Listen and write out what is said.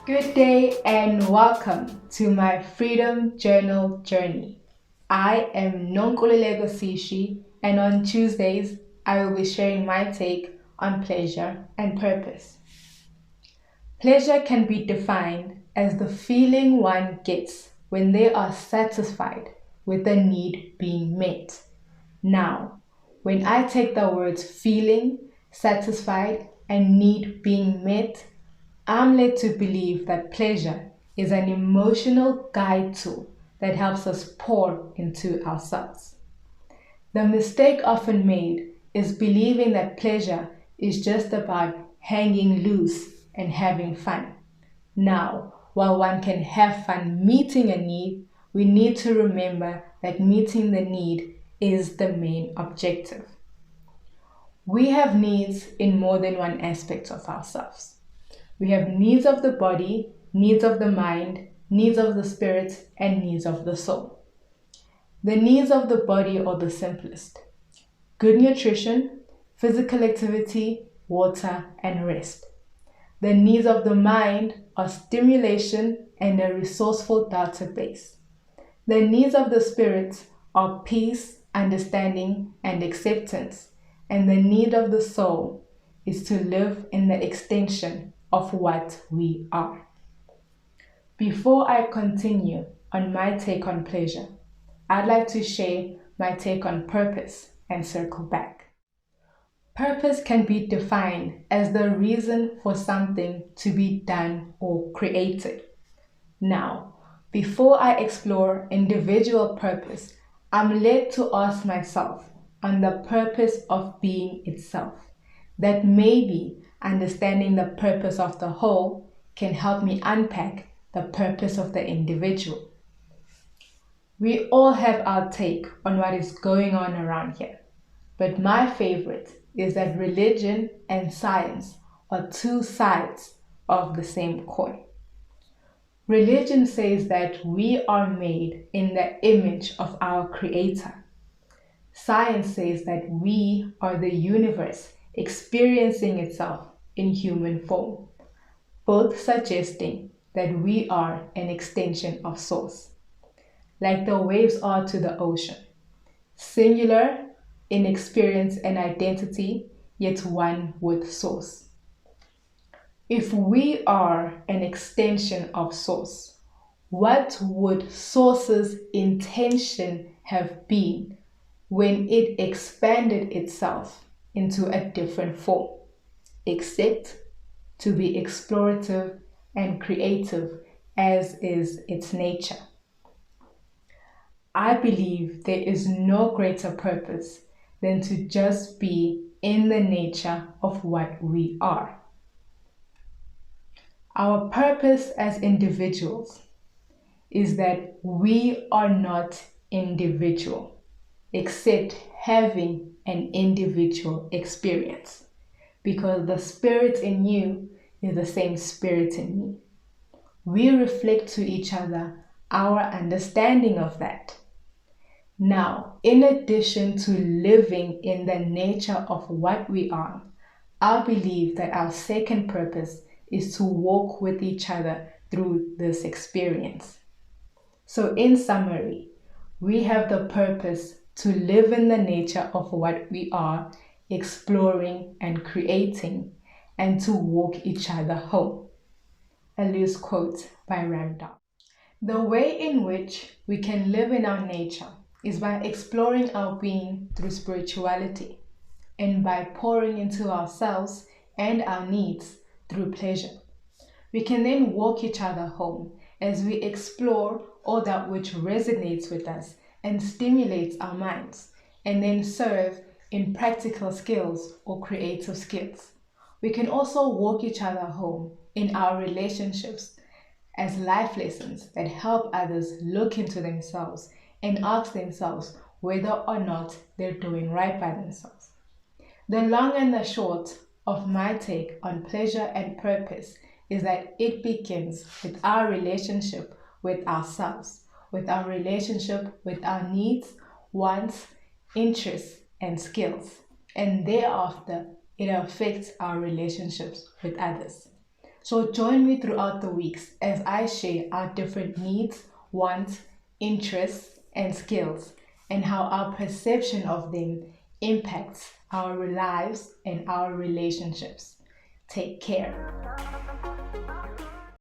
Good day and welcome to my Freedom Journal journey. I am Nonkululego Sishi, and on Tuesdays I will be sharing my take on pleasure and purpose. Pleasure can be defined as the feeling one gets when they are satisfied with a need being met. Now, when I take the words feeling, satisfied, and need being met, I'm led to believe that pleasure is an emotional guide tool that helps us pour into ourselves. The mistake often made is believing that pleasure is just about hanging loose and having fun. Now, while one can have fun meeting a need, we need to remember that meeting the need is the main objective. We have needs in more than one aspect of ourselves. We have needs of the body, needs of the mind, needs of the spirit, and needs of the soul. The needs of the body are the simplest: good nutrition, physical activity, water, and rest. The needs of the mind are stimulation and a resourceful database. The needs of the spirit are peace, understanding, and acceptance. And the need of the soul is to live in the extension of what we are. Before I continue on my take on pleasure, I'd like to share my take on purpose and circle back. Purpose can be defined as the reason for something to be done or created. Now, before I explore individual purpose, I'm led to ask myself on the purpose of being itself. That maybe understanding the purpose of the whole can help me unpack the purpose of the individual. We all have our take on what is going on around here, but my favorite is that religion and science are two sides of the same coin. Religion says that we are made in the image of our Creator. Science says that we are the universe experiencing itself in human form, both suggesting that we are an extension of Source, like the waves are to the ocean, singular in experience and identity, yet one with Source. If we are an extension of Source, what would Source's intention have been when it expanded itself into a different form, except to be explorative and creative as is its nature? I believe there is no greater purpose than to just be in the nature of what we are. Our purpose as individuals is that we are not individual, except having an individual experience, because the spirit in you is the same spirit in me. We reflect to each other our understanding of that. Now, in addition to living in the nature of what we are, I believe that our second purpose is to walk with each other through this experience. So in summary, we have the purpose to live in the nature of what we are, exploring and creating, and to walk each other home. A loose quote by Randall. The way in which we can live in our nature is by exploring our being through spirituality and by pouring into ourselves and our needs through pleasure. We can then walk each other home as we explore all that which resonates with us and stimulates our minds, and then serve in practical skills or creative skills. We can also walk each other home in our relationships as life lessons that help others look into themselves and ask themselves whether or not they're doing right by themselves. The long and the short of my take on pleasure and purpose is that it begins with our relationship with ourselves, with our relationship with our needs, wants, interests, and skills. And thereafter, it affects our relationships with others. So join me throughout the weeks as I share our different needs, wants, interests, and skills, and how our perception of them impacts our lives and our relationships. Take care.